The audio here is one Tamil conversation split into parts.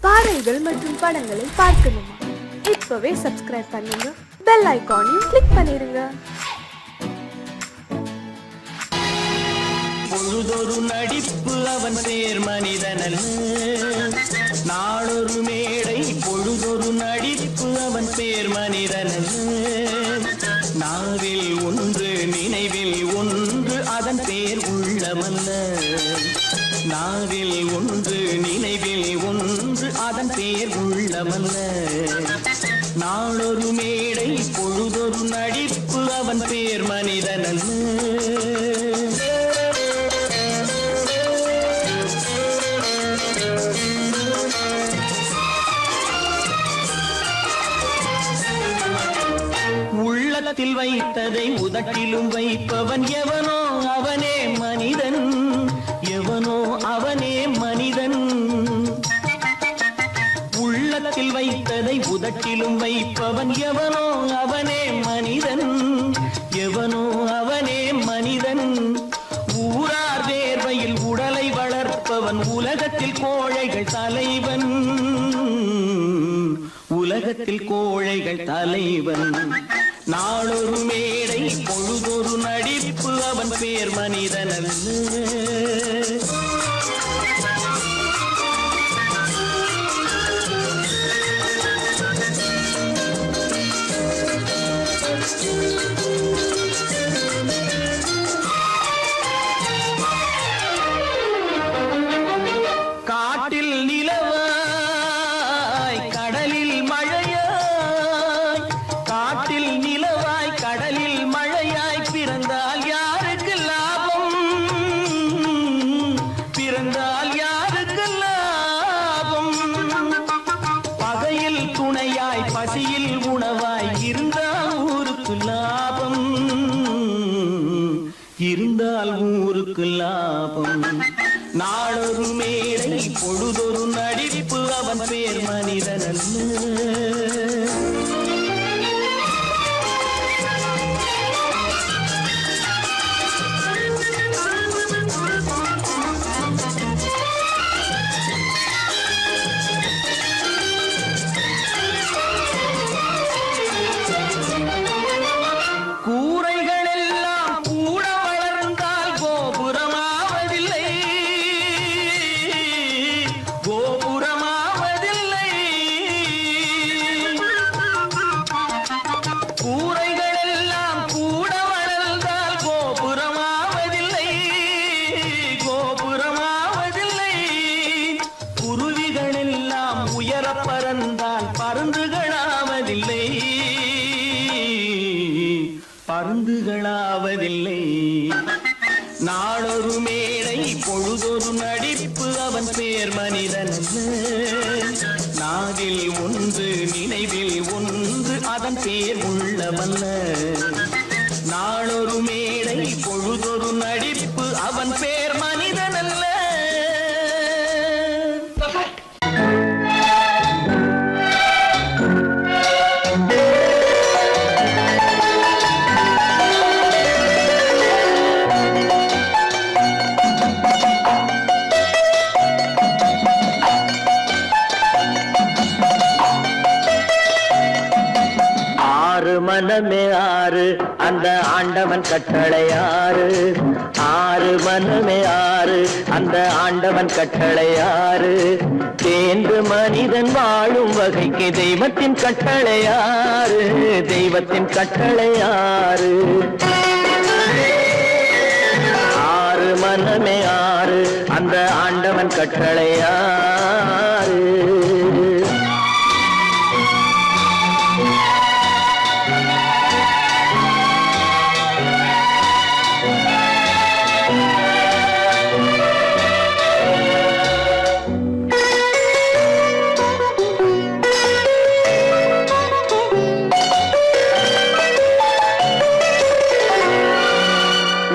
பாடல்கள் மற்றும் படங்களை பார்க்கணுமா? இப்பவே சப்ஸ்கிரைப் பண்ணுங்க, பெல் ஐகானையும் கிளிக் பண்ணிருங்க. பொழுதொரு நடிப்பு அவன் பேர் மனிதனல்ல, நாளொரு மேடை பொழுதொரு நடிப்பு அவன் பேர் மனிதனல்ல. நாவில் ஒன்று நினைவில் ஒன்று அதன் பேர் உள்ளமல்ல. நாவில் ஒன்று நினைவில் ஒன்று அதன் பேர் உள்ளமல்ல. நாளொரு மேடை பொழுதொரு நடிப்பு அவன் பேர் மனிதனல்ல. உள்ளத்தில் வைத்ததை உதட்டிலும் வைப்பவன் எவனோ அவனே மனிதன், எவனோ அவனே மனிதன். உள்ளத்தில் வைத்ததை உதட்டிலும் வைப்பவன் எவனோ அவனே மனிதன், எவனோ அவனே மனிதன். ஊரார் வேர்வையில் உடலை வளர்ப்பவன் உலகத்தில் கோழைகள் தலைவன், உலகத்தில் கோழைகள் தலைவன். நாளொரு மேடை பொழுதொரு நடிப்பு அவன் பேர் மனிதனல்ல. காட்டில் நிலவாய் கடலில் மழையாய், காட்டில் நிலவாய் கடலில் மழையாய் பிறந்தால் யாருக்கு லாபம், பிறந்தால் யாருக்கு லாபம். பகையில் துணையாய் பசியில் உணவாய் இருந்தால் ஊருக்கு லாபம், இருந்தால் ஊருக்கு லாபம். நாளொரு மேடை பொழுதொரு நடிப்பு அவன் பேர் மனிதனல்ல. கூரைகள் எல்லாம் கூட வளர்ந்தால் கோபுரமாவதில்லை, கோபுரமாவதில்லை. கூரைகள் எல்லாம் கூட வளர்ந்தால் கோபுரமாவதில்லை, கோபுரமாவதில்லை. குருவிகள் எல்லாம் உயர பறந்தால் பருந்துகளாவதில்லை, பருந்துகளாவதில்லை. நாளொரு மேடை பொழுதொரு நடிப்பு அவன் பேர் மனிதனல்ல. நாவில் ஒன்று நினைவில் ஒன்று அதன் பேர் உள்ளமல்ல. நாளொரு மேடை பொழுதொரு நடிப்பு அவன் பேர் மனிதனல்ல. ஆறு மனமே ஆறு அந்த ஆண்டவன் கட்டளை ஆறு, ஆறு மனமே ஆறு அந்த ஆண்டவன் கட்டளை ஆறு. தேர்ந்து மனிதன் வாழும் வகைக்கு தெய்வத்தின் கட்டளை ஆறு, தெய்வத்தின் கட்டளை ஆறு. ஆறு மனமே ஆறு அந்த ஆண்டவன் கட்டளை ஆறு.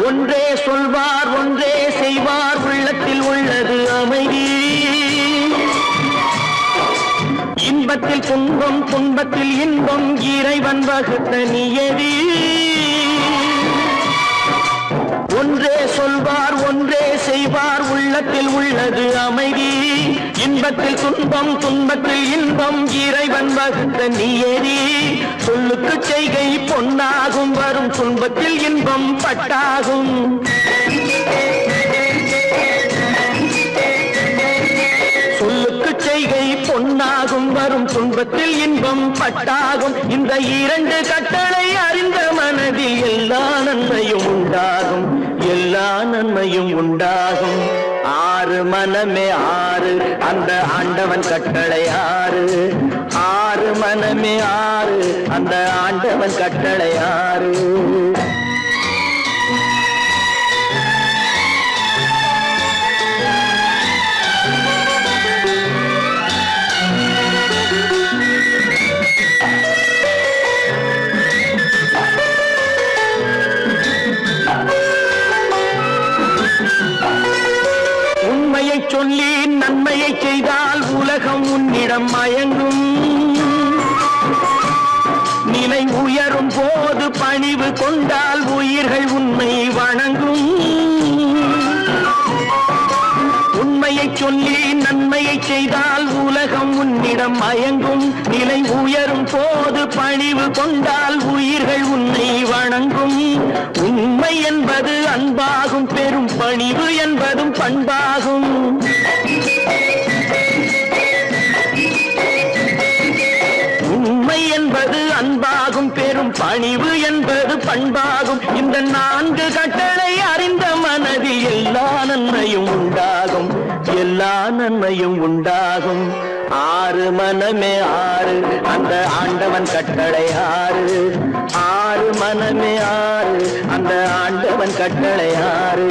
ஒன்றே சொல்வார் ஒன்றே செய்வார், உள்ளத்தில் உள்ளது அமைதி. இன்பத்தில் துன்பம் துன்பத்தில் இன்பம் இறைவன் வகுத்த நியதி. ஒன்றே சொல்வார் ஒன்றே செய்வார் உள்ளத்தில் உள்ளது அமைதி இன்பத்தில் துன்பம் துன்பத்தில் இன்பம் இறைவன் வகுத்த நியதி சொல்லுக்கு செய்கை பொன்னாகும் வரும் துன்பத்தில் இன்பம் பட்டாகும் சொல்லுக்கு செய்கை பொன்னாகும் வரும் துன்பத்தில் இன்பம் பட்டாகும் இந்த இரண்டு கட்டளை அறிந்த மனதில் எல்லா நன்மையும் உண்டாகும் எல்லா நன்மையும் உண்டாகும் ஆறு மனமே ஆறு அந்த ஆண்டவன் கட்டளை ஆறு ஆறு மனமே ஆறு அந்த ஆண்டவன் கட்டளை ஆறு சொல்லி நன்மையை செய்தால் உலகம் உன்னிடம் மயங்கும் நிலை உயரும் போது பணிவு கொண்டால் உயிர்கள் உன்னை வணங்கும் உண்மையை சொல்லி நன்மையை செய்தால் உலகம் உன்னிடம் மயங்கும் நிலை உயரும் போது பணிவு கொண்டால் உயிர்கள் உன்னை வணங்கும் உண்மை என்பது அன்பாகும் பெரும் பணிவு என்பதும் பண்பாகும் உண்மை என்பது அன்பாகும் பெரும் பணிவு என்பது பண்பாகும் இந்த நான்கு கட்டளை அறிந்த மனதில் எல்லா நன்மையும் உண்டாகும் எல்லா நன்மையும் உண்டாகும் ஆறு மனமே ஆறு அந்த ஆண்டவன் கட்டளை ஆறு ஆறு மனமே ஆறு அந்த ஆண்டவன் கட்டளை ஆறு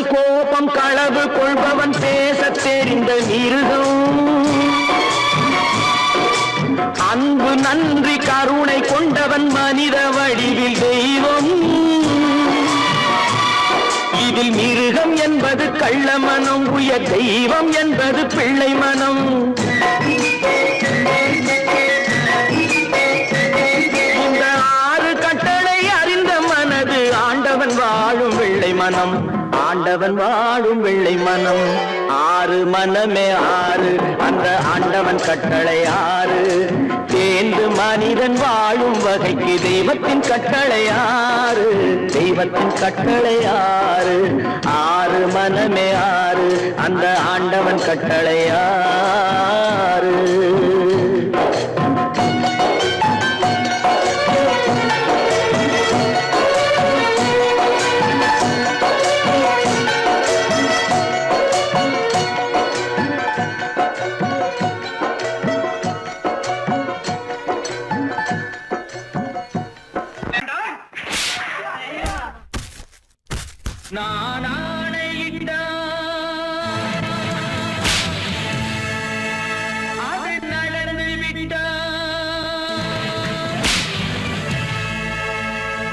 கோபம் களவு கொள்பவன் பேச தெரிந்த மிருகம் அன்பு நன்றி கருணை கொண்டவன் மனித வடிவில் தெய்வம் இதில் மிருகம் என்பது கள்ள மனம் உயர் தெய்வம் என்பது பிள்ளை மனம் இந்த ஆறு கட்டளை அறிந்த மனது ஆண்டவன் வாழும் வெள்ளை மனம் ஆண்டவன் வாழும் வெள்ளை மனம் ஆறு மனமே ஆறு அந்த ஆண்டவன் கட்டளை ஆறு தேர்ந்து மனிதன் வாழும் வகைக்கு தெய்வத்தின் கட்டளை ஆறு தெய்வத்தின் கட்டளை ஆறு ஆறு மனமே ஆறு அந்த ஆண்டவன் கட்டளை ஆறு நான் ஆணையிட்டால் அது நடந்து விட்டால்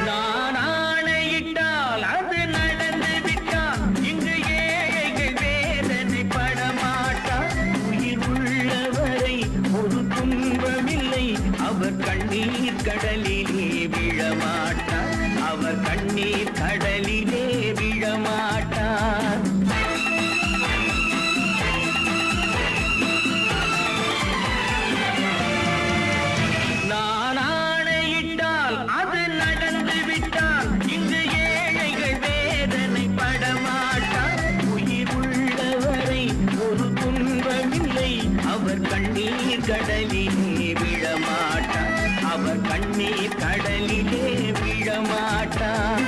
நான் ஆணையிட்டால் அது நடந்து விட்டால் இங்கு ஏழைகள் வேதனை படமாட்டார் உயிர் உள்ளவரை ஒரு துன்பமில்லை அவர் கண்ணீர் கடலிலே விழமாட்டார் அவர் கண்ணீர் கடலிலே விழமாட்டார் நான் ஆணையிட்டால் அது நடந்து விட்டால் இங்கு ஏழைகள் வேதனை படமாட்டார் உயிர் உள்ளவரை ஒரு துன்பமில்லை அவர் கண்ணீர் கடலிலே விழமாட்டார் அவர் கண்ணீர் கடலிலே விழமாட்டார்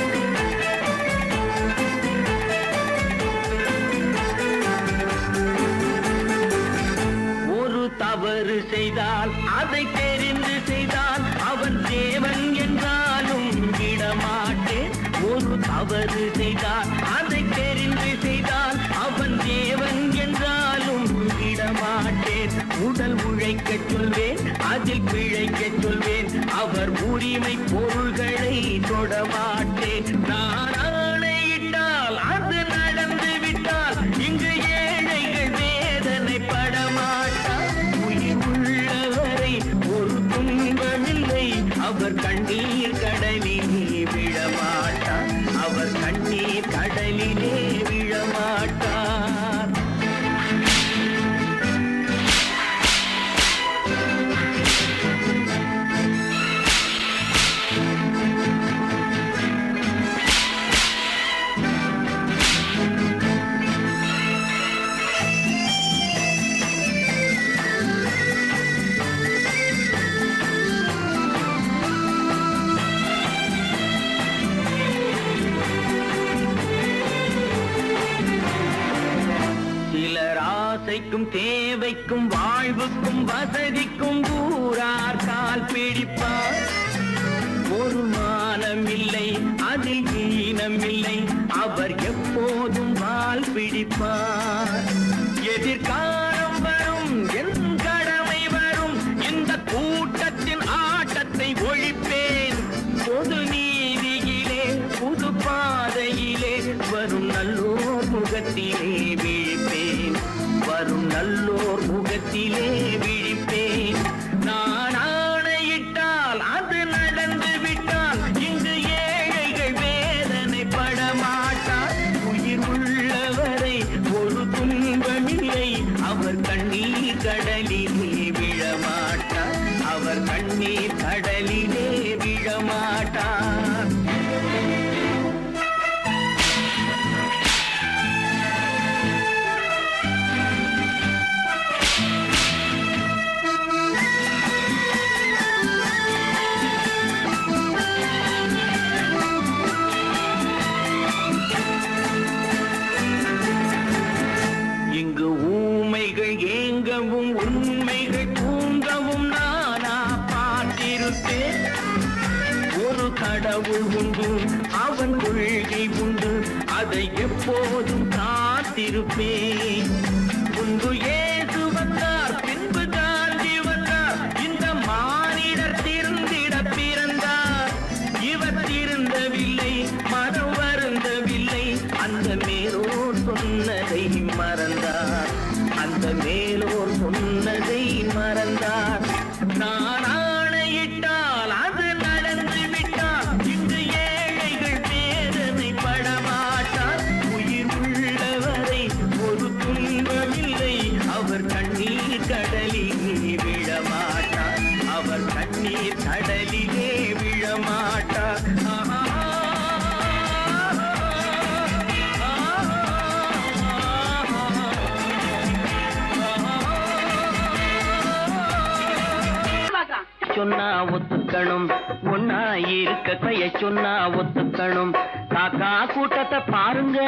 ஒரு தவறு செய்தால் அதை தெரிந்து செய்தால் அவன் தேவன் என்றாலும் விடமாட்டேன் ஒரு தவறு செய்தால் அதை தெரிந்து செய்தால் அவன் தேவன் என்றாலும் விடமாட்டேன் உடல் உழைக்க சொல்வேன் நான் ஆணையிட்டால் அது நடந்து விட்டால் இங்கு ஏழைகள் வேதனை படமாட்டார். உயிர் உள்ளவரை ஒரு துன்பமில்லை, அவர் கண்ணீர் கடலிலே விழமாட்டார். அவர் கண்ணீர் கடலிலே விழமாட்டார். சிலர் ஆசைக்கும் தேவைக்கும் வாழ்வுக்கும் வசதிக்கும் ஊரார் கால் பிடிப்பார். ஒரு மானம் இல்லை, அதில் ஈனம் இல்லை, அவர் எப்போதும் வால் பிடிப்பார். எதிர்காலம் வரும், என் கடமை வரும், இந்த கூட்டத்தின் ஆட்டத்தை ஒழிப்பேன். பொது நீதியிலே புது பாதையிலே வரும் நல்லோர் முகத்திலே விழிப்பேன். வரும் நல்லோர் முகத்திலே விழிப்பேன். நான் ஆணையிட்டால் அது நடந்து விட்டால் இங்கு ஏழைகள் வேதனை படமாட்டார். உயிர் உள்ளவரை ஒரு துன்பமில்லை, அவர் கண்ணீர் கடலிலே விழமாட்டார். அவர் கண்ணீர் கடலிலே விழமாட்டார். இங்கு ஊமைகள் ஏங்கவும் உண்மைகள் தூங்கவும் நானா பார்த்திருப்பேன். ஒரு கடவுள் உண்டு, அவன் கொள்கை உண்டு, அதை எப்போதும் காத்திருப்பேன். முன்பு இயேசு வந்தார், பின்பு காந்தி வந்தார், இந்த மானிடர் திருந்திட பிறந்தார். இவர் திருந்தவில்லை, மனம் வருந்தவில்லை, அந்த மேலோர் சொன்னதை மறந்தார். அந்த மேலோர் சொன்னதை மறந்தார். நான் ஆணையிட்டால் அது நடந்து விட்டால் இங்கு ஏழைகள் வேதனை படமாட்டார். உயிர் உள்ளவரை ஒரு துன்பமில்லை, அவர் கண்ணீர் கடலிலே விழமாட்டார். அவர் கண்ணீர் கடலிலே விழமாட்டார். சொன்னா ஒத்துக்கணும், ஒன்னா இருக்க கைய சொன்னா ஒத்துக்கணும். காக்கா கூட்டத்தை பாருங்க,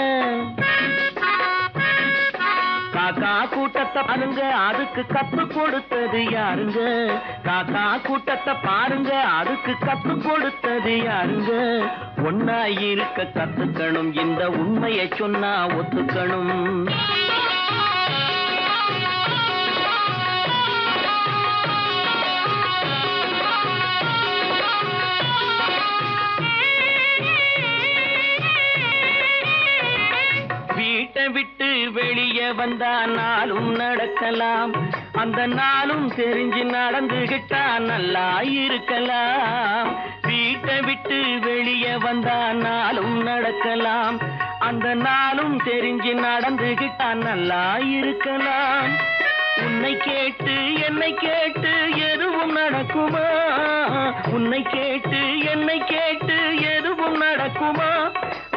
காக்கா கூட்டத்தை பாருங்க, அதுக்கு கத்து கொடுத்தது யாருங்க? காக்கா கூட்டத்தை பாருங்க, அதுக்கு கத்து கொடுத்தது யாருங்க? ஒன்னா இருக்க கத்துக்கணும், இந்த உண்மையை சொன்னா ஒத்துக்கணும். வீட்டை விட்டு வெளியே வந்தா நாளும் நடக்கலாம், அந்த நாளும் தெரிஞ்சு நடந்துகிட்டா நல்லா இருக்கலாம். வீட்டை விட்டு வெளியே வந்தா நாளும் நடக்கலாம், அந்த நாளும் தெரிஞ்சு நடந்துகிட்டா நல்லா இருக்கலாம். உன்னை கேட்டு என்னை கேட்டு எதுவும் நடக்குமா? உன்னை கேட்டு என்னை கேட்டு எதுவும் நடக்குமா?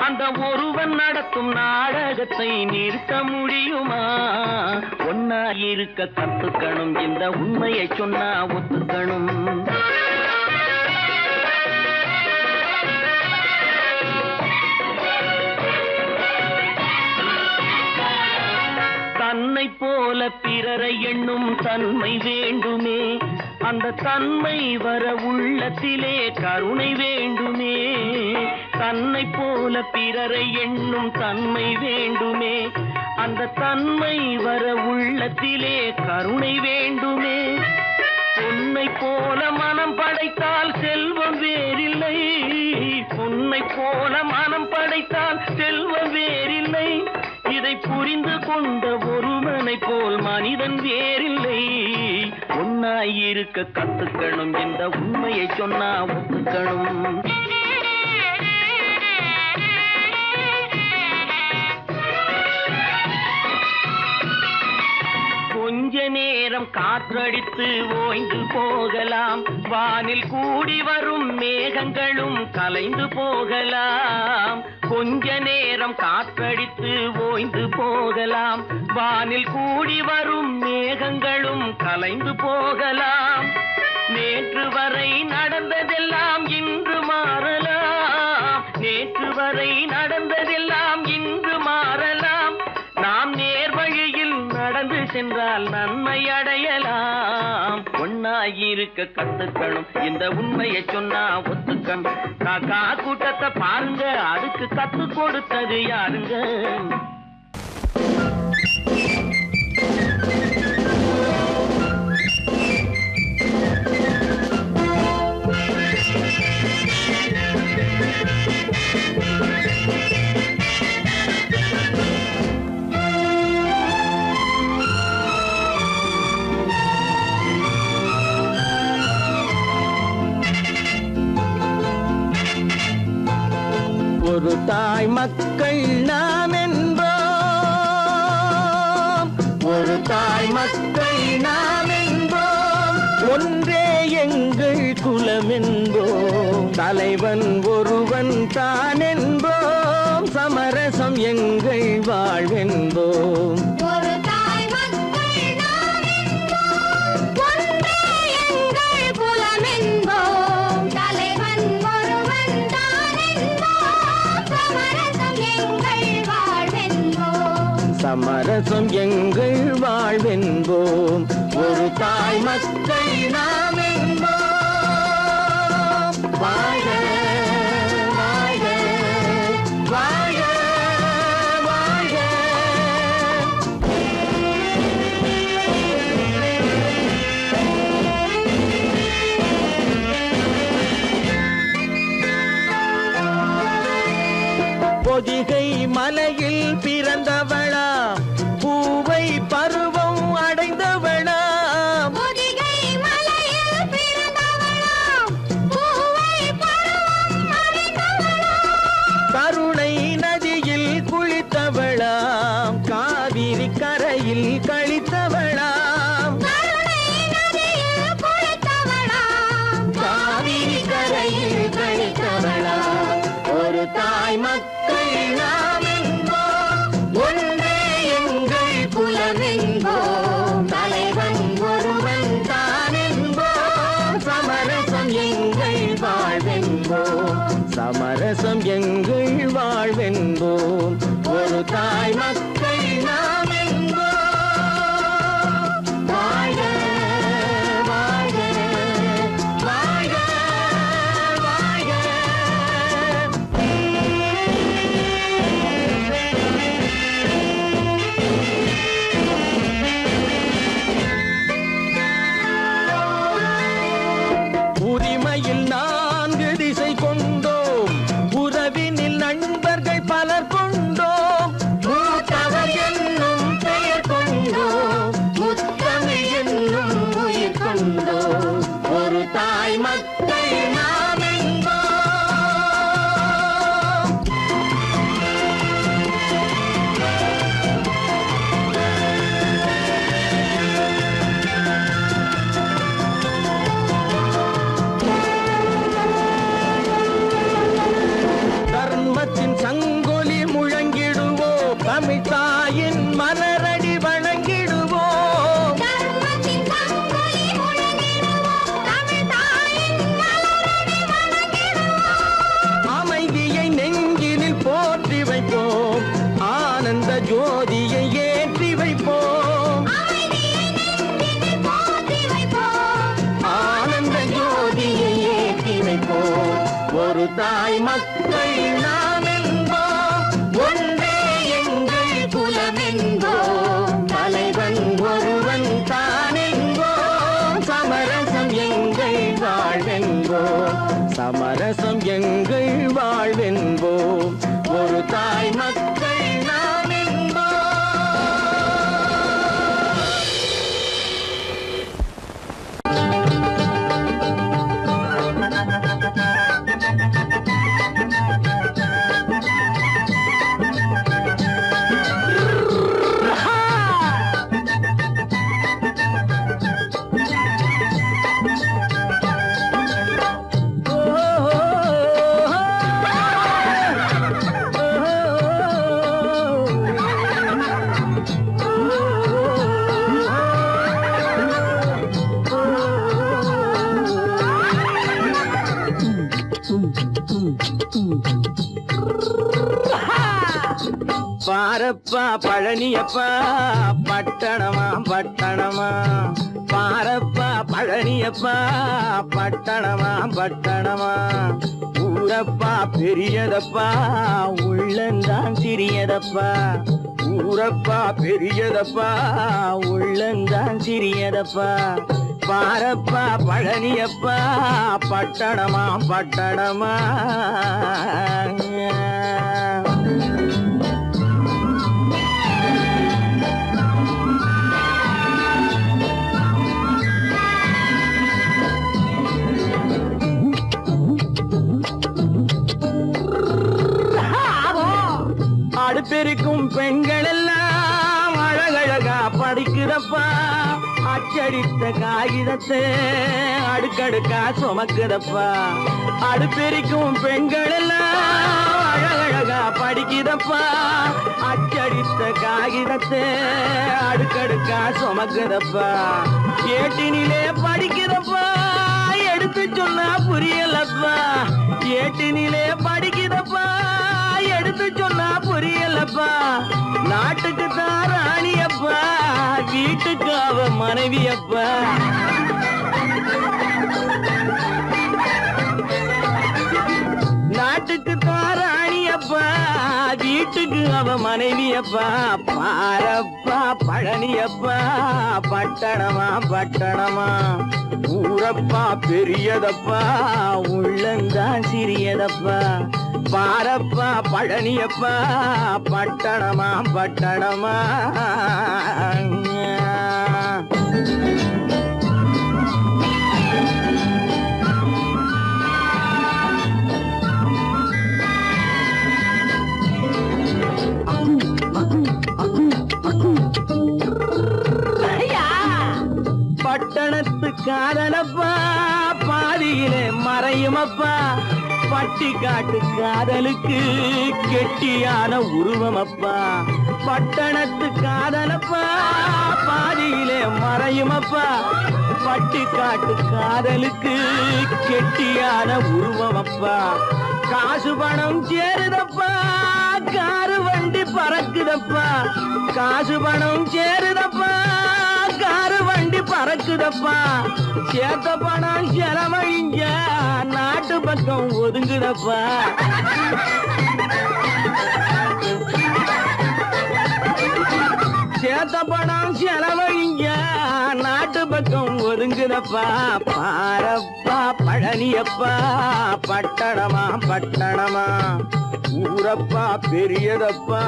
அந்த ஒருவன் நடத்தும் நாடகத்தை நிறுத்த முடியுமா? ஒன்னா இருக்க கத்துக்கணும், இந்த உண்மையை சொன்னா ஒத்துக்கணும். தன்னை போல பிறரை எண்ணும் தன்மை வேண்டுமே, அந்த தன்மை வர உள்ளத்திலே கருணை வேண்டுமே. தன்னை போல பிறரை எண்ணும் தன்மை வேண்டுமே, அந்த தன்மை வர உள்ளத்திலே கருணை வேண்டுமே. பொன்னை போல மனம் படைத்தால் செல்வம் வேறில்லை, பொன்னை உன்னை போல மனம் படைத்தால் செல்வம் வேறில்லை. இதை புரிந்து கொண்ட ஒருவனை போல் மனிதன் வேறில்லை. ஒன்னாயிருக்க கத்துக்கணும், இந்த உண்மையை சொன்னா ஒத்துக்கணும். கொஞ்ச நேரம் காற்றடித்து ஓய்ந்து போகலாம், வானில் கூடி வரும் மேகங்களும் கலைந்து போகலாம். கொஞ்ச நேரம் காற்றடித்து ஓய்ந்து போகலாம், வானில் கூடி வரும் மேகங்களும் கலைந்து போகலாம். நேற்று வரை நடந்ததெல்லாம் இன்று மாறலாம், நேற்று வரை நடந்ததெல்லாம் இன்று மாறலாம். நாம் நேர் வழியில் நடந்து சென்றால் நன்மை அடையலாம். ஒன்னாயிருக்க கத்துக்கணும், இந்த உண்மையை சொன்னா ஒத்துக்கணும். காக்கா கூட்டத்தை பாருங்க, அதுக்கு கத்து கொடுத்தது யாருங்க? ஒரு தாய் மக்கள் நாம் என்போம், ஒரு தாய் மக்கள் நாம் என்போம். ஒன்றே எங்கள் குலம் என்போம், தலைவன் ஒருவன் தான் என்போம். சமரசம் எங்கள் வாழ்வென்போம். சமரசம் எங்கள் வாழ்வென்போம், ஒரு தாய் மக்கள் நாம் என்போம். வாழ்க வாழ்க வாழ்க வாழ்க. பொதிகை மலையில் பிறந்தவளா, பூவை பருவம் அடைந்தவளா. பொதிகை மலையில் பிறந்தவளா, பூவை பருவம் அடைந்தவளா. கருணை நதியில் குளித்தவளா, காவிரி கரையில் கழித்தவளா. கருணை நதியில் குளித்தவளா, காவிரி கரையில் கழித்தவளா. ஒரு தாய் மக்கள் நாம் என்போம், ஒன்றே எங்கள் குலம் என்போம். தலைவன் ஒருவன் தான் என்போம். சமரசம் எங்கள் வாழ்வென்போம், சமரசம் எங்கள் வாழ்வென்போம். ஒரு தாய் மக்கள் நாம் என்போம். வாழ்க வாழ்க வாழ்க வாழ்க. உரிமையில் 4 திசை கொண்டோம், உறவினில் நண்பர்கள் பலர் கொண்டோம். மூத்தவர் என்னும் பெயர் கொண்டோம், முத்தமிழ் என்னும் உயிர் கொண்டோம். ஒரு தாய் மக்கள் நாம் என்போம். தர்மத்தின் சங்கொலி முழங்கிடுவோம், தமிழ் தாயின் மலரடி வணங்கிடுவோம். தர்மத்தின் சங்கொலி முழங்கிடுவோம், தமிழ் தாயின் மலரடி வணங்கிடுவோம். அமைதியை நெஞ்சினில் போற்றி வைப்போம், ஆனந்த ஜோதியை ஏற்றி வைப்போம். அமைதியை நெஞ்சினில் போற்றி வைப்போம், ஆனந்த ஜோதியை ஏற்றி வைப்போம். ஒரு தாய் மக்கள் நாம் என்போம், ஒன்றே எங்கள் குலம் என்போம். தலைவன் ஒருவன் தான் என்போம். சமரசம் எங்கள் வாழ்வென்போம், சமரசம் எங்கள் வாழ்வென்போம். பாரப்பா பழனியப்பா பட்டணமா பட்டணமா பாரப்பா பழனியப்பா பட்டணமா பட்டணமா ஊரப்பா பெரியதப்பா உள்ளந்தான் சிறியதப்பா ஊரப்பா பெரியதப்பா உள்ளந்தான் சிறியதப்பா பாரப்பா பழனியப்பா பட்டணமா பட்டணமா அடுப்பெருக்கும் பெண்கள் எல்லாம் அழகழகா படிக்குதப்பா அச்சடித்த காகிதத்தை அடுக்கடுக்கா சுமக்குதப்பா அடுப்பெருக்கும் பெண்கள் எல்லாம் அழகழகா படிக்குதப்பா அச்சடித்த காகிதத்தை அடுக்கடுக்கா சுமக்குதப்பா ஏட்டினிலே படிக்குதப்பா எடுத்து சொன்னா புரியலப்பா ஏட்டினிலே படிக்குதப்பா எடுத்து சொன்னா புரியலப்பா நாட்டுக்கு தான் ராணியப்பா வீட்டுக்கு அவ மனைவியப்பா நாட்டுக்கு தான் ராணியப்பா வீட்டுக்கு அவ மனைவியப்பா பாரப்பா பழனியப்பா பட்டணமா பட்டணமா ஊரப்பா பெரியதப்பா உள்ளந்தான் சிறியதப்பா பாரப்பா பழனியப்பா பட்டணமா பட்டணமா பட்டணத்து காதலப்பா பாதியிலே மறையுமப்பா பட்டி காட்டு காதலுக்கு கெட்டியான உருவமப்பா பட்டணத்து காதலப்பா பாதியிலே மறையுமப்பா பட்டி காட்டு காதலுக்கு கெட்டியான உருவமப்பா காசு பணம் சேருதப்பா காரு வண்டி பறக்குதப்பா காசு பணம் சேருதப்பா காரு வண்டி பறக்குதப்பா சேத்த பணம் செலவழிஞ்ச நாட்டு பக்கம் ஒதுங்குதப்பா சேத்த பணம் செலவழிஞ்ச நாட்டு பக்கம் ஒதுங்குதப்பா பாரப்பா பழனியப்பா பட்டணமா பட்டணமா ஊரப்பா பெரியதப்பா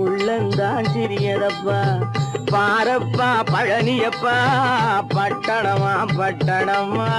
உள்ளந்தான் சிறியதப்பா பாரப்பா பழனியப்பா பட்டணமா பட்டணமா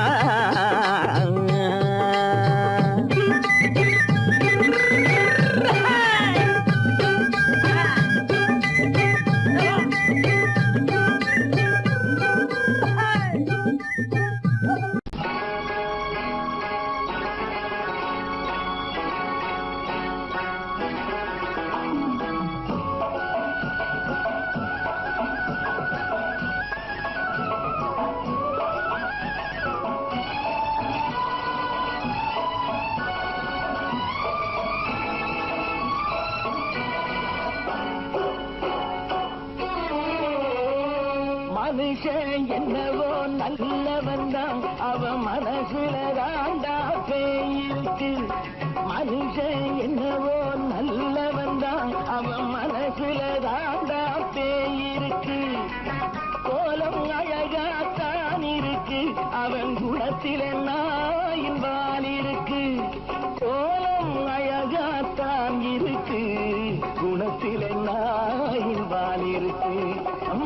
மனுஷன் என்னவோ நல்லவன் தான் அவன் மனசுல தாண்டா பேயிருக்கு மனுஷன் என்னவோ நல்லவன் தான் அவன் மனசுல தாண்டா பேயிருக்கு கோலம் அழகாத்தான் இருக்கு அவன் குணத்தில நாயின் வால் இருக்கு கோலம் அழகாத்தான் இருக்கு குணத்தில நாயின் வால் இருக்கு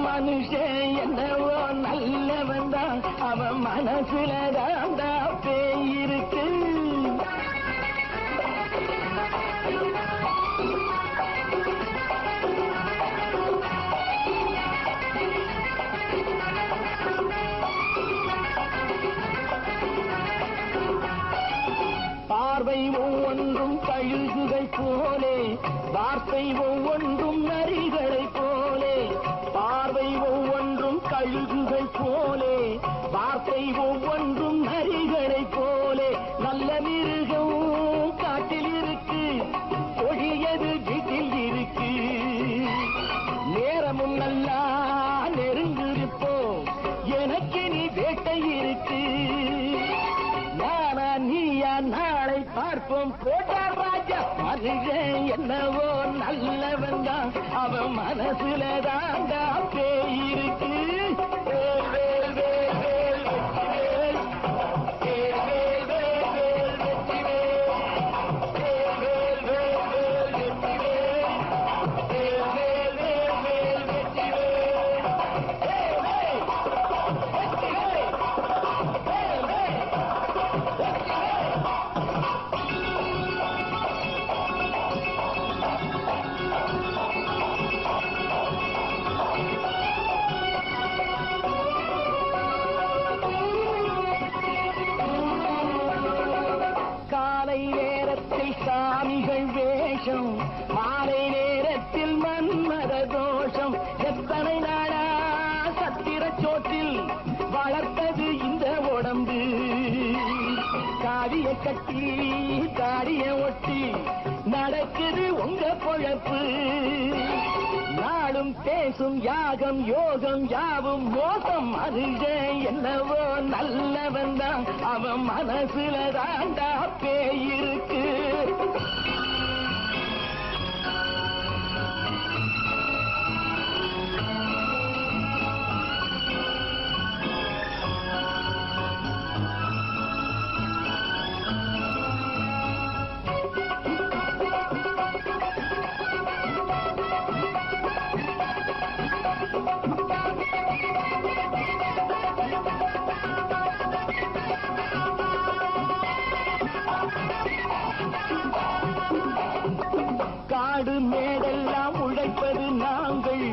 மனுஷன் என்னவோ நல்லவன் தான் அவன் மனசுல தாண்டா பேயிருக்கு பார்வை ஒவ்வொன்றும் கழுகுகை போலே வார்த்தை ஒவ்வொன்றும் நரிகளை போலே பார்வை ஒவ்வொன்றும் கழுகுகை போலே வார்த்தை ஒவ்வொன்றும் நரிகளை போலே நல்ல மிருகம் காட்டில் இருக்கு கொடியது வீட்டில் இருக்கு பார்ப்போம் போட்டார் ராஜா மனுஷன் என்னவோ நல்லவன் தான் அவன் மனசுல தாண்டா பேய் இருக்கு வேல், வேல், வேல், வேல், வெற்றிவேல். வேல், வேல், வேல், வேல், வெற்றிவேல். வேல், வேல், வேல், வேல், வெற்றிவேல். வேல், வேல், வேல், வேல், வெற்றிவேல். வேல், வேல், வெற்றிவேல். வேல், வேல், வெற்றிவேல். காலை நேரத்தில் சாமிகள் வேஷம் மாலை நேரத்தில் மன்மத தோஷம் எத்தனை நாளா சத்திர சோற்றில் வளர்த்தது இந்த உடம்பு காவிய கட்டி தாடிய ஒட்டி நடக்குது உங்க பொழப்பு நாளும் பேசும் யாகம் யோகம் யாவும் மோசம் மனுஷன் என்னவோ நல்லவன் தான் அவன் மனசுல தாண்டா பேய் இருக்கு காடு மேடெல்லாம் உழைப்பது நாங்கள்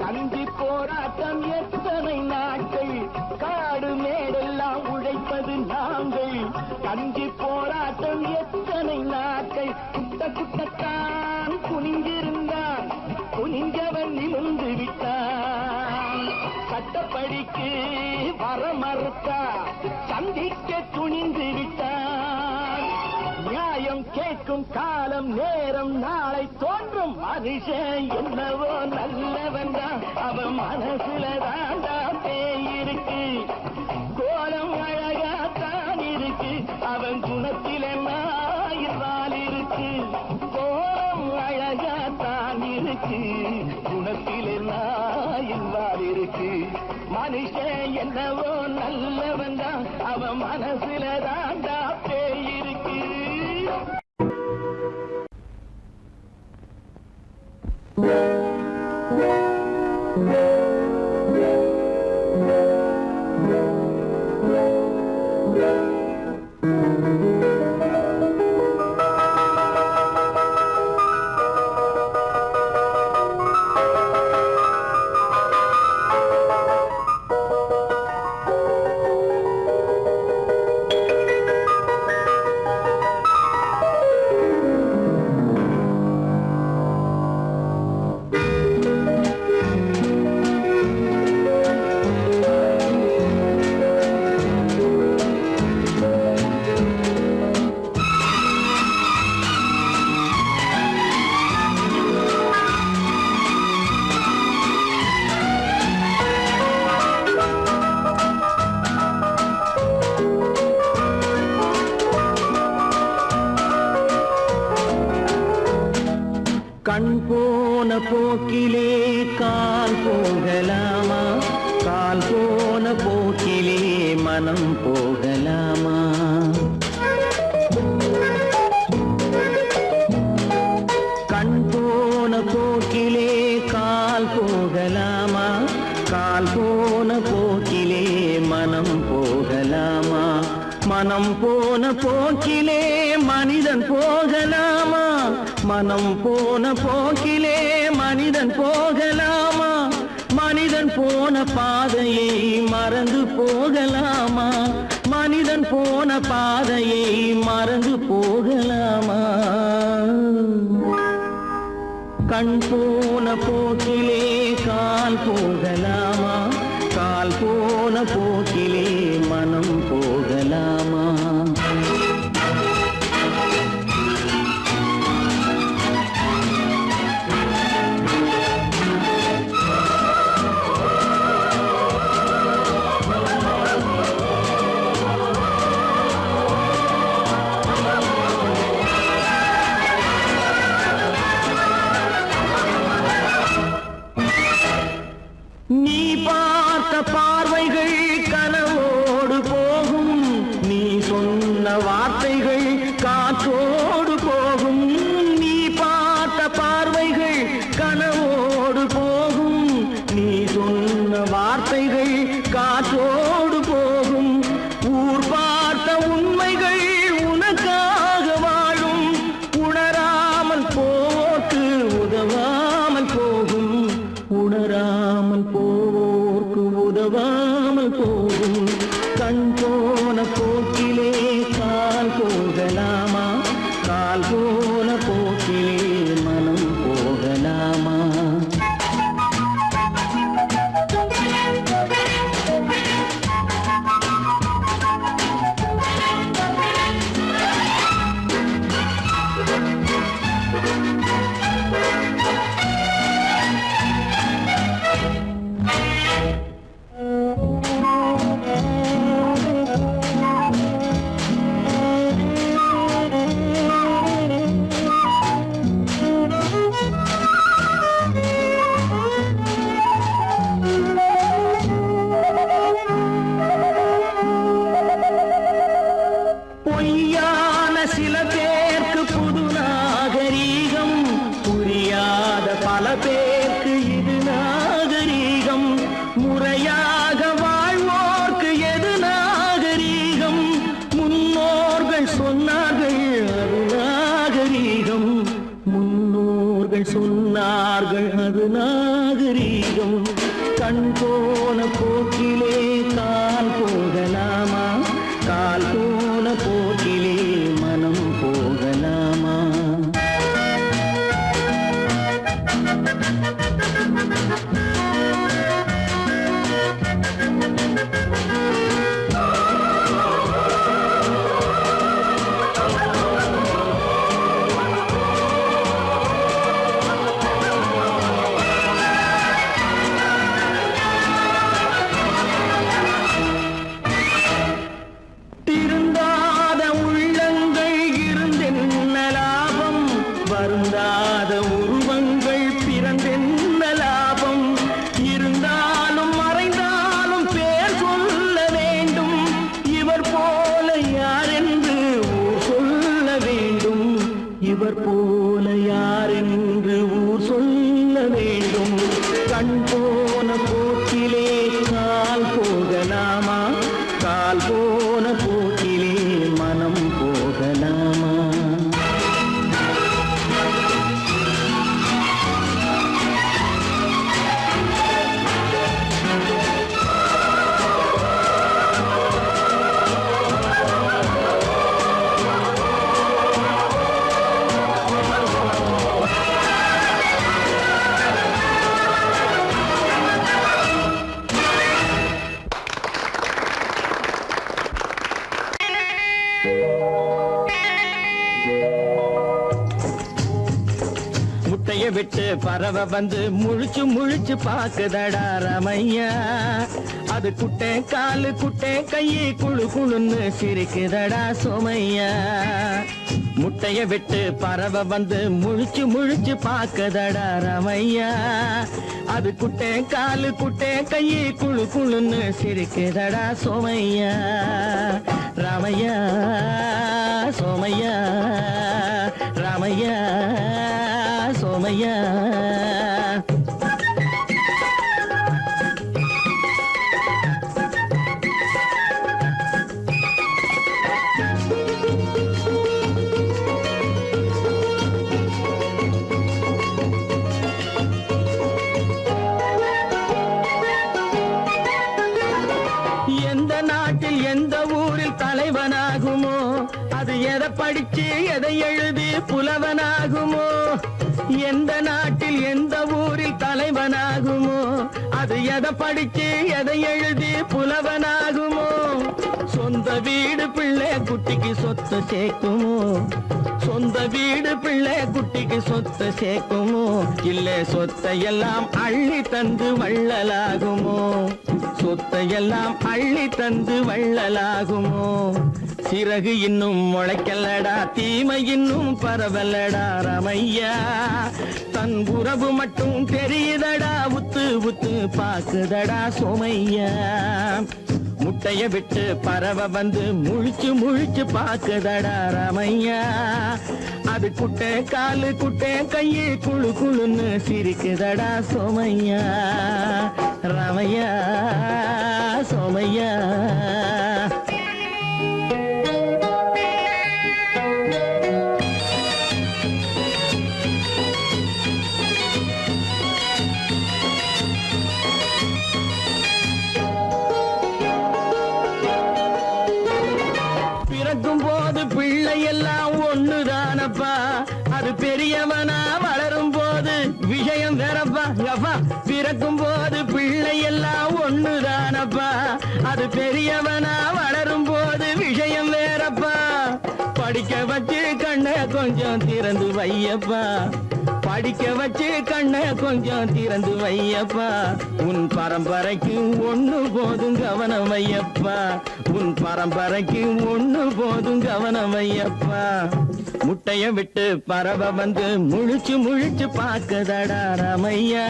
தந்தி போராட்டம் எத்தனை நாட்கள் காடு மேடெல்லாம் உழைப்பது நாங்கள் தந்தி போராட்டம் எத்தனை நாட்கள் குட்ட குட்டத்தான் குனிந்திருந்தான் குனிஞ்சவன் நிமிர்ந்து விட்டான் சட்டப்படிக்கு வர மறுத்தா சந்திக்க துணிந்து விட்டான் நியாயம் கேட்கும் காலம் நேரம் நாளை தோன்றும் மனுஷன் என்னவோ நல்லவன் தான் அவன் மனசுல தாண்டா பேய் இருக்கு கோலம் அழகாத்தான் இருக்கு அவன் குணத்தில நாயிரால் இருக்கு கோலம் அழகாத்தான் இருக்கு குணத்தில நாயிரால் இருக்கு மனுஷன் என்னவோ நல்லவன் தான் அவன் மனசுல தாண்டா பேய் இருக்கு கண் போன போக்கிலே கால் போகலாமா கால் போன போக்கிலே மனம் போகலாமா கண் போன போக்கிலே கால் போகலாமா கால் போன போக்கிலே மனம் போகலாமா மனம் போன போக்கிலே மனிதன் போகலாமா மனம் போன போக்கிலே மனிதன் போகலாமா மனிதன் போன பாதையை மறந்து போகலாமா மனிதன் போன பாதையை மறந்து போகலாமா கண் போன போக்கிலே கால் போகலாமா கால் போன போக்கிலே மனம் போகலாமா பேருக்கு இது நாகரீகம், முறையாக வாழ்வோர்க்கு எது நாகரீகம்? முன்னோர்கள் சொன்னார்கள் அது நாகரீகம், முன்னோர்கள் சொன்னார்கள் அது நாகரீகம். கண் போன போக்கிலே கால் போகலாமா, கால் போன போக்கிலே மனம் போகலாமா? திருந்தாத உள்ளங்கள் இருந்தென்ன லாபம், வருந்தாத உருவங்கள் பிறந்தென்ன லாபம்? இருந்தாலும் மறைந்தாலும் பேர் சொல்ல வேண்டும், இவர் போல யாரென்று ஊர் சொல்ல வேண்டும், இவர் போல யாரென்று ஊர் சொல்ல வேண்டும். கண் போன போக்கிலே கால் போகலாமா, கால் போன போக்கிலே மனம் போகலாமா? முட்டைய விட்டு பறவை வந்து முழிச்சு முழிச்சு பாக்குதடா ரமையா, அது குட்டை காலு குட்டை கையை குழு குழுன்னு சிரிக்குதடா சோமையா. முட்டைய விட்டு பறவை வந்து முழிச்சு முழிச்சு பாக்குதடா ரமையா, அது குட்டை காலு குட்டை கையை குழு குழுன்னு சிரிக்குதடா சோமையா. ராமையா சோமையா, ராமையா சோமையா. எந்த நாட்டில் எந்த ஊரில் தலைவனாகுமோ, அது எதை படிச்சு எதை எழுதி புலவனாகுமோ? எந்த நாட்டில் எந்த ஊரில் தலைவனாகுமோ, அது எதை படிச்சு எதை எழுதி புலவனாகுமோ? சொந்த வீடு பிள்ளை குட்டிக்கு சொத்து சேர்க்குமோ, சொந்த வீடு பிள்ளை குட்டிக்கு சொத்து சேர்க்குமோ? இல்ல சொத்தையெல்லாம் அள்ளி தந்து வள்ளலாகுமோ, சொத்தையெல்லாம் அள்ளி தந்து வள்ளலாகுமோ? சிறகு இன்னும் முளைக்கல்லடா, தீமை இன்னும் பரவலடா ரமையா, தன் உறவு மட்டும் தெரியுதடா, உத்து உத்து பாக்குதடா சோமையா. முட்டைய விட்டு பறவை வந்து முழிச்சு முழிச்சு பாக்குதடா ரமையா, அது குட்டை காலு குட்டை கையை குழு குழுன்னு சிரிக்குதடா சோமையா. ரமையா சோமையா. பிறக்கும் போது பிள்ளை எல்லாம் ஒண்ணுதானப்பா, அது பெரியவனா வளரும் போது விஷயம் வேறப்பா. அப்பா பிறக்கும் போது பிள்ளை எல்லாம் ஒண்ணுதானப்பா, அது பெரியவனா வளரும் போது விஷயம் வேறப்பா. படிக்க வச்சு கண்ணை கொஞ்சம் திறந்து வையப்பா, படிக்க வச்சு கண்ணை கொஞ்சம் திறந்து வையப்பா. உன் பரம்பரைக்கு ஒண்ணு போதும் கவனம் வையப்பா, உன் பரம்பரைக்கு ஒண்ணு போதும் கவனம் வையப்பா. முட்டைய விட்டு பறவை வந்து முழிச்சு முழிச்சு பாக்குதடா ரமையா,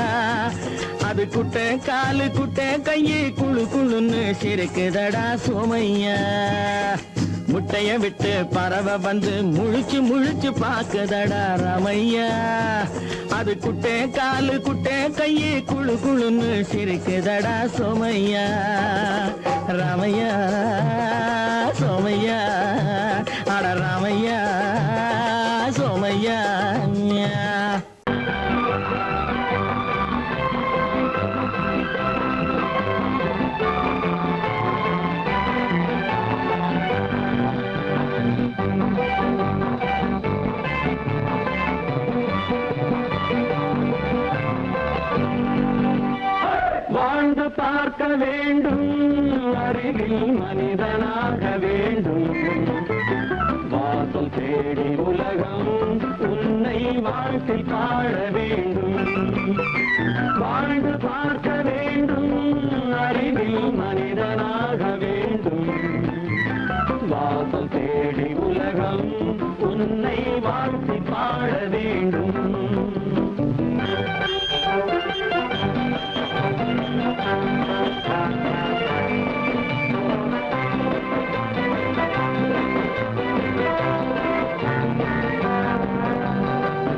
அது குட்டை காலு குட்டை கையை குழு குழுன்னு சிரிக்குதடா சோமையா. முட்டைய விட்டு பறவை வந்து முழிச்சு முழிச்சு பாக்குதடா ரமையா, அது குட்டே காலு குட்டே கையே குழு குழுன்னு சிரிக்குதடா சோமையா ராமையா சோமையா அட ராமையா சோமையா வாழ்ந்து பார்க்க வேண்டும் அறிவில் மனிதனாக வேண்டும் வாசல் தேடி உலகம் உன்னை வாழ்க்கை பாட வேண்டும் வாழ்ந்து பார்க்க வேண்டும் அறிவில் மனிதனாக வேண்டும் வாசல் தேடி உலகம் உன்னை வாழ்க்கை பாட வேண்டும்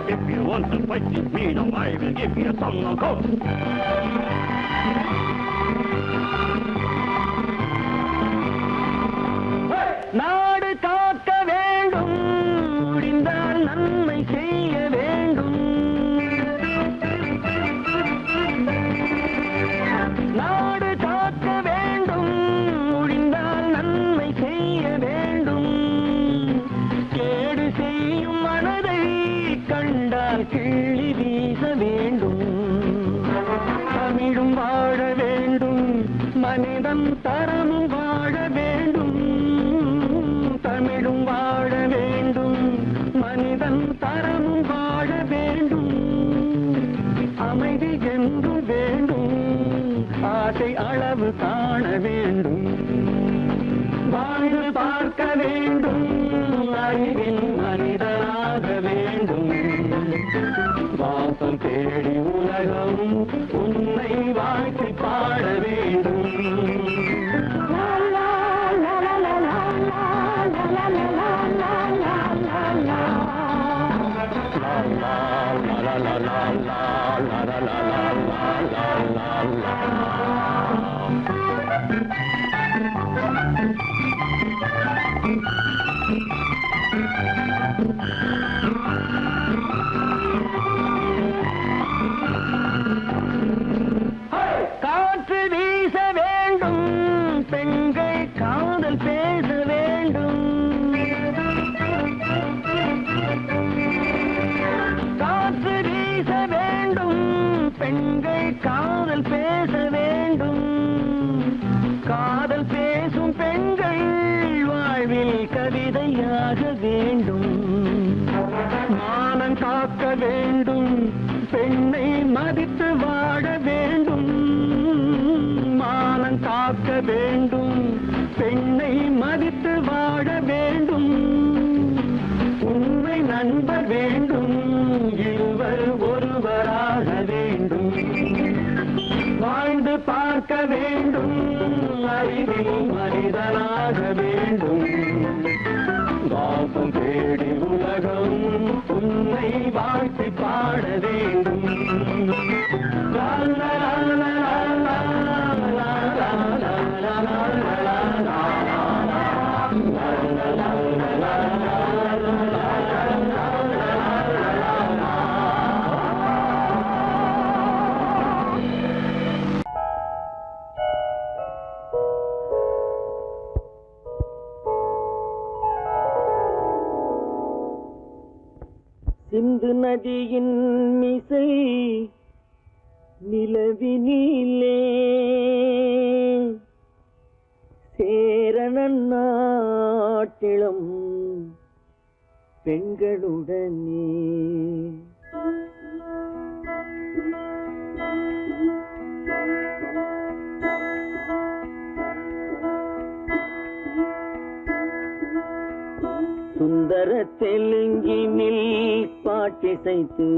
If you want to fight with me, now I will give you a song of hope. நாடு காக்க வேண்டும் முடிந்தால் நன்மை செய்ய வேண்டும் நாடு காக்க வேண்டும் முடிந்தால் நன்மை செய்ய வேண்டும் கேடு செய்யும் மனதை கண்டால் கிள்ளி வீச வேண்டும் தமிழும் வாழ வேண்டும் மனிதன் தரமும் வாழ வேண்டும் தமிழும் வாழ வேண்டும் மனிதன் தரமும் வாழ வேண்டும் அமைதி என்று வேண்டும் ஆசை அளவு காண வேண்டும் வாழ்ந்து பார்க்க வேண்டும் அறிவில் மனிதனாக வேண்டும் வாசல் தேடி உலகம் உன்னை வாழ்க்கை பாட வேண்டும் காற்று வீச வேண்டும் பெண்கள் காதல் பேச வேண்டும் காற்று வீச வேண்டும் பெண்கள் காதல் பேச வேண்டும் காதல் பேசும் பெண்கள் வாழ்வில் கவிதையாக வேண்டும் மானம் காக்க வேண்டும் பெண்ணை மதித்து வாழ வேண்டும் மானம் காக்க வேண்டும் பெண்ணை மதித்து வாழ வேண்டும் உண்மை நண்பர் வேண்டும் இருவர் ஒருவராக வேண்டும் வாழ்ந்து பார்க்க வேண்டும் அறிவில் மனிதனாக வேண்டும் வாசம் தேடி உலகம் உன்னை வாழ்த்தி பாட வேண்டும் லா லா லா லா லா லா லா லா சிந்து நதியின் மிசை நிலவினிலே சேரணன் நாட்டிளம் பெண்களுடனே சுந்தர தெலுங்கினில் பாட்டிசைத்து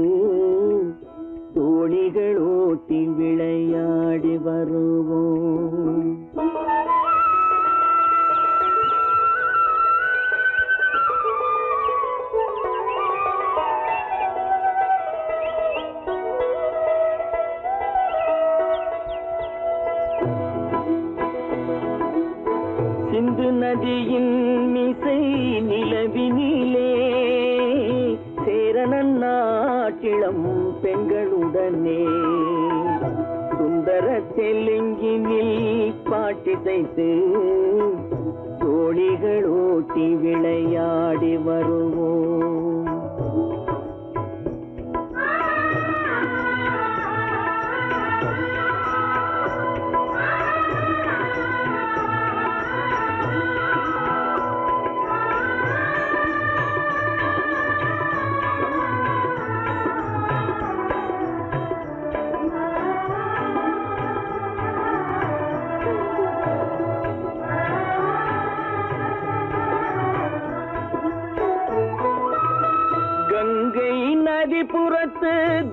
தோணிகள் ஓட்டி விளையாடி வருவோம் நதியின் மிசை நிலவினிலே சேரணன் நாட்டிளம் பெண்களுடனே சுந்தர தெலுங்கினில் பாட்டிசைத்து தோழிகள் ஓட்டி விளையாடி வருவோம். கங்கை நதிபுறத்து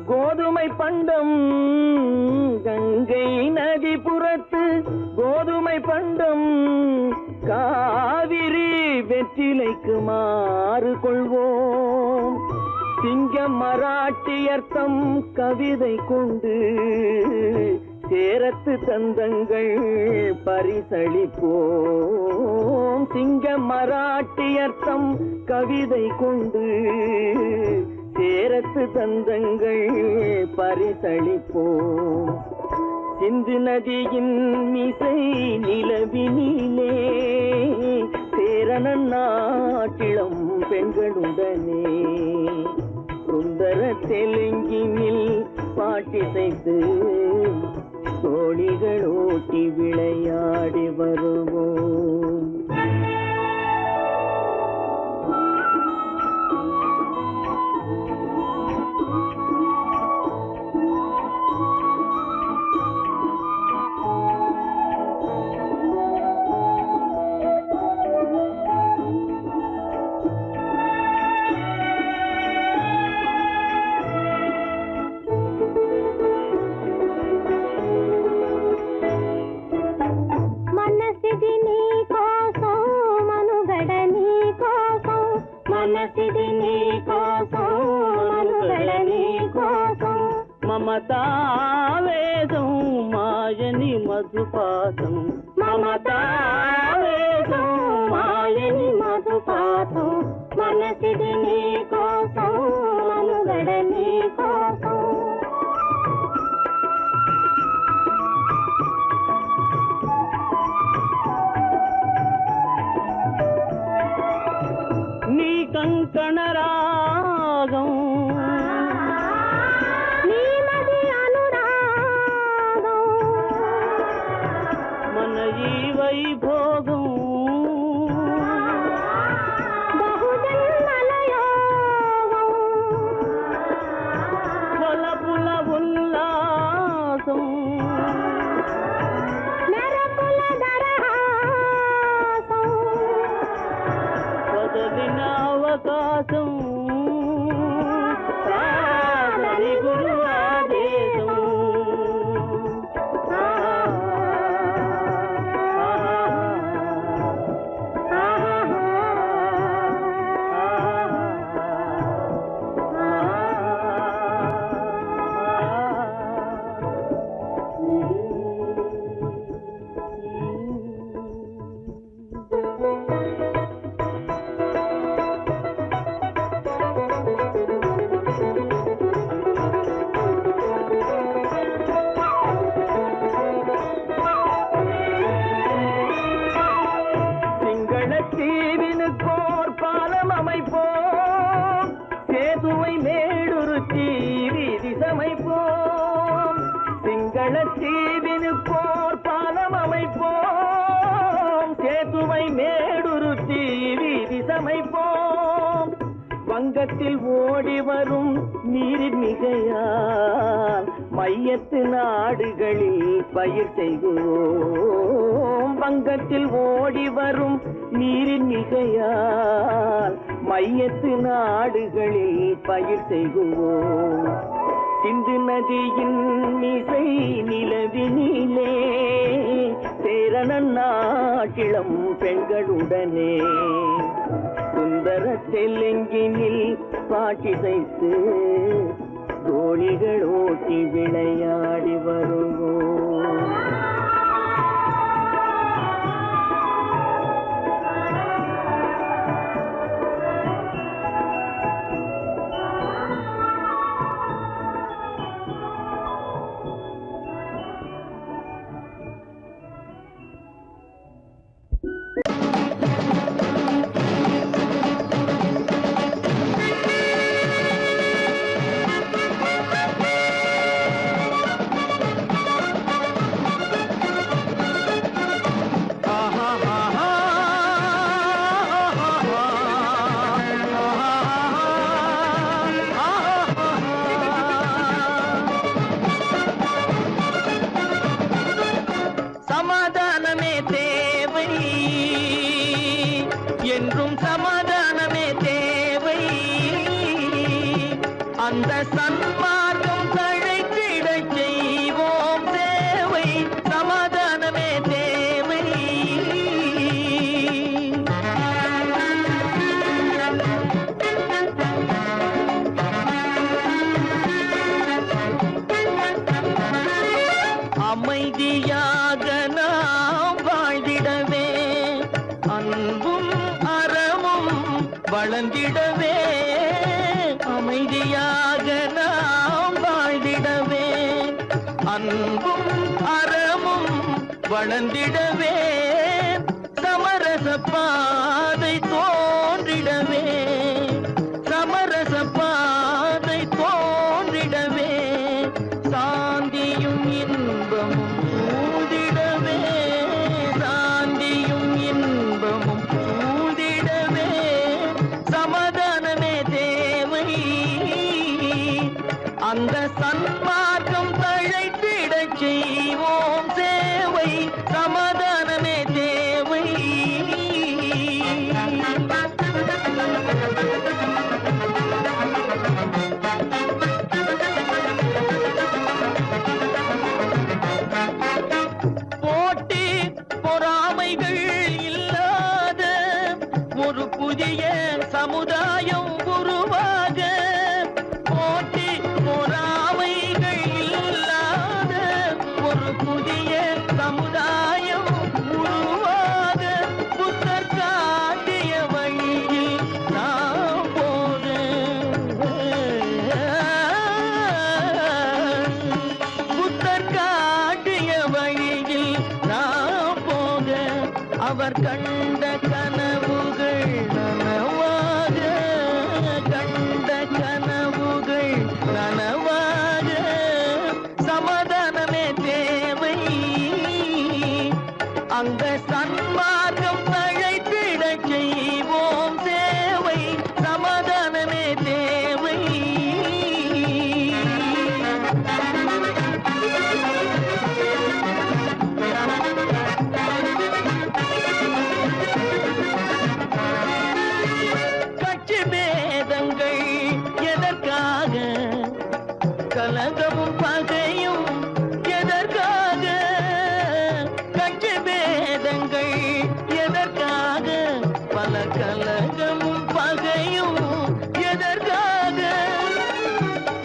கோதுமை பண்டம், கங்கை நதிபுறத்து கோதுமை பண்டம், காவிரி வெற்றிலைக்கு மாறு கொள்வோம். சிங்க மராட்டியர்த்தம் கவிதை கொண்டு சேரத்து தந்தங்கள் பரிசளிப்போம். சிங்க மராட்டியர்த்தம் கவிதை கொண்டு சேரத்து தந்தங்கள் பரிசளிப்போம். சிந்து நதியின் மிசை நிலவினிலே சேரணன் நாட்டிளம் பெண்களுடனே சுந்தர தெலுங்கினில் பாட்டிசைத்து தோழிகள் ஓட்டி விளையாடி வருவோம். మమతావేదం మాయని మధుపాతం, మమతావేదం మాయని మధుపాతం, మనసిది నీ కోసం మనుగడ నీ కోసం. నీ కంకణ రాగం వైభోగం బహుజన్మలయోగం కొలపుల ఉల్లాసం మెరపుల దరహాసం వదలిన అవకాశం సాగని గురు ఆదేశం. தீவினுக்கோர் பாலம் அமைப்போம், சேதுவை மேடுருத்தி வீதி சமைப்போம். சிங்கள தீவினுக்கோர் பாலம் அமைப்போம், சேதுவை மேடுருத்தி வீதி சமைப்போம். வங்கத்தில் ஓடி வரும் நீரின் மிகையால் மையத்து நாடுகளில் பயிர் செய்வோம். வங்கத்தில் ஓடி வரும் நீரின் மிகையால் மையத்து நாடுகளில் பயிர் செய்வோம். சிந்து நதியின் மிசை நிலவினிலே சேரணன் நாட்டிளம் பெண்களுடனே சுந்தர தெலுங்கினில் பாட்டிசைத்து தோழிகள் ஓட்டி விளையாடி வருவோம். அந்த சன்மார்க்கம் தழைத்திடச் செய்வோம் சேவை, சமாதானமே தேவை. அமைதியாக நாம் வாழ்ந்திடவே, அன்பும் அறமும் வளர்ந்திடவே. அமைதியாக நாம் வாழ்ந்திடவே, அன்பும் அறமும் வளர்ந்திடவே. சமரச பாதை தோன்றிடவே, சமரச பாதை தோன்றிடவே. சாந்தியும் இன்பமும் சூழ்ந்திடவே, சாந்தியும் இன்பமும் சூழ்ந்திடவே. சமாதானமே தேவை, அந்த சன்மார்க்கம் தழைத்திடச் செய்வோம் சேவை, சமாதானமே தேவை. போட்டி பொறாமைகள் இல்லாத ஒரு புதிய சமுதாயம் உருவாக, போட்டி பொறாமைகள் இல்லாத ஒரு புதிய சமுதாயம் உருவாக. புத்தர் காட்டிய வழியில் நாம் போக, புத்தர் காட்டிய வழியில் நாம் போக. அவர் கண்ட கனவுகள் நனவாக, கண்ட கனவுகள் நனவாக. சமாதானமே தேவை, அங்க சன்மார்க்கம் தழைத்திடச் செய்வோம் சேவை, சமாதானமே தேவை. கட்சி பேதங்கள் எதற்காக, கலகமும் பகையும் எதற்காக. கட்சி பேதங்கள் எதற்காக, பல கலகமும் பகையும் எதற்காக.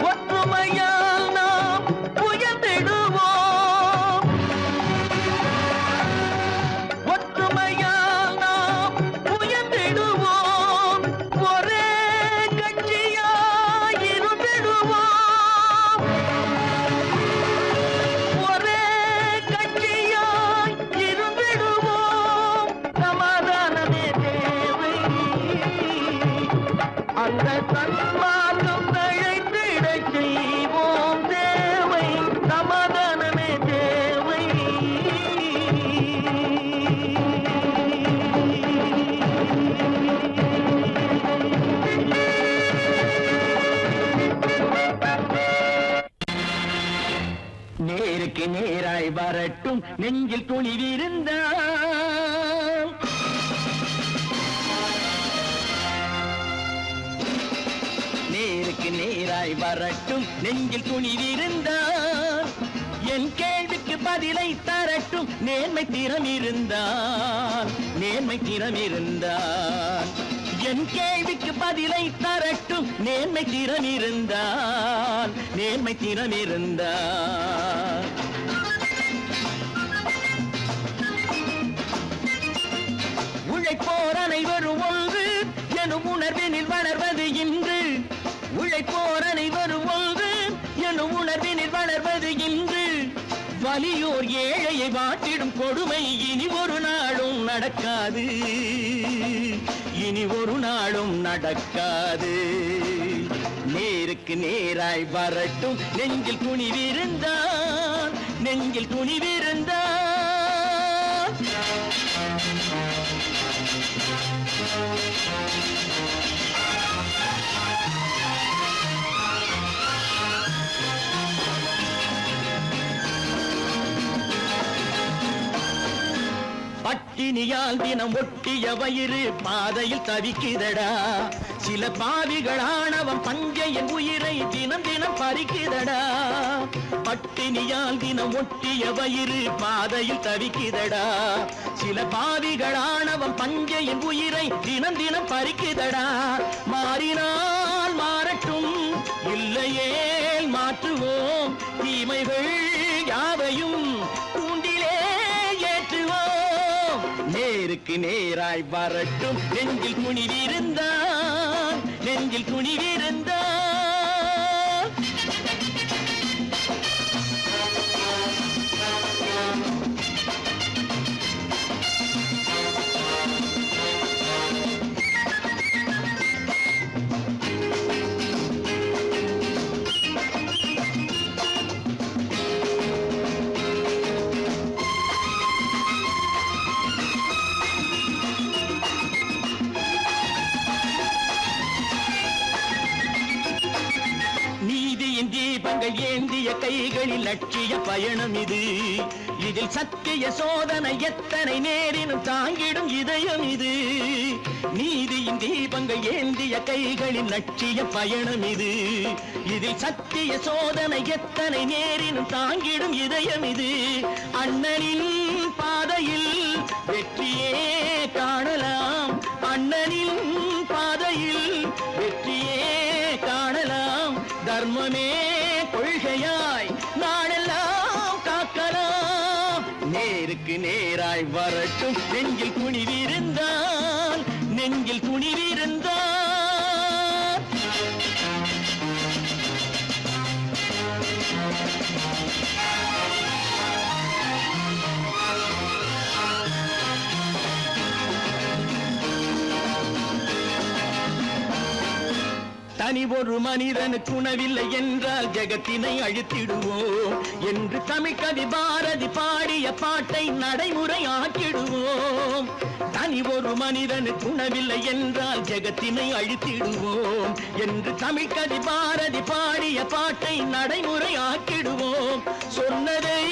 ஒற்றுமையால் நாம் உயர்ந்திடுவோம், ஒற்றுமையால் நாம் உயர்ந்திடுவோம். ஒரே கட்சியாய் இருந்திடுவோம், ஒரே கட்சியாய் இருந்திடுவோம். சமாதானமே தேவை, அந்த சன்மார்க்கம் தழைத்திடச் செய்வோம் தேவை, சமாதானமே தேவை. நேருக்கு நேராய் வரட்டும் நெஞ்சில் துணிவிருந்தால், நேருக்கு நேராய் வரட்டும் நெஞ்சில் துணிவிருந்தால். என் கேள்விக்கு பதிலை தரட்டும் நேர்மை திறம் இருந்தால், நேர்மை திறம் இருந்தால். என் கேள்விக்கு பதிலை தரட்டும் நேர்மை திறம் இருந்தால், நேர்மை திறம் இருந்தால். உழைப்போர் அனைவரும் ஒன்று எனும் உணர்வினில் வளர்வது இன்று, உழைப்போர் அனைவரும் ஒன்று எனும் உணர்வினில் வளர்வது இன்று. வலியோர் ஏழையை வாட்டிடும் கொடுமை இனி ஒரு நாளும் நடக்காது, இனி ஒரு நாளும் நடக்காது. நேருக்கு நேராய் வரட்டும் நெஞ்சில் துணிவிருந்தால், நெஞ்சில் துணிவிருந்தால். பட்டினியால் தினம் ஒட்டிய வயிறு பாதையில் தவிக்குதடா, சில பாவிகளானவன் பஞ்சையின் உயிரை தினம் தினம் பறிக்குதடா. பட்டினியால் தினம் ஒட்டிய வயிறு பாதையில் தவிக்குதடா. சில பாவிகளானவன் பஞ்சையின் உயிரை தினம் தினம் பறிக்குதடா. மாறினால் மாறட்டும், இல்லையே மாற்றுவோம், தீமைகள் யாவையும் கூண்டிலே ஏற்றுவோம். நேருக்கு நேராய் வரட்டும், நெஞ்சில் துணிவிருந்தான், நெஞ்சில் துணிவிருந்தான். தீபங்கள் ஏந்திய கைகளில் லட்சிய பயணம் இது. இதில் சத்திய சோதனை எத்தனை நேரினும் தாங்கிடும் இதயம் இது. நீதியின் தீபங்கள் ஏந்திய கைகளில் லட்சிய பயணம் இது. இதில் சத்திய சோதனை எத்தனை நேரினும் தாங்கிடும் இதயம் இது. அண்ணனின் பாதையில் வெற்றியே காணலாம், அண்ணனின் பாதையில் வெற்றியே காணலாம். தர்மமே கொள்கையாய் நாளெல்லாம் காக்கலாம். நேருக்கு நேராய் வரட்டும், நெஞ்சில் துணிவிருந்தால், நெஞ்சில் துணிவிருந்தால். தனி ஒரு மனிதனுக்கு உணவில்லை என்றால் ஜெகத்தினை அழித்திடுவோம் என்று தமிழ் கவி பாரதி பாடிய பாட்டை நடைமுறையாக்கிடுவோம். தனி ஒரு மனிதனுக்கு உணவில்லை என்றால் ஜெகத்தினை அழித்திடுவோம் என்று தமிழ் கவி பாரதி பாடிய பாட்டை நடைமுறையாக்கிடுவோம். சொன்னதை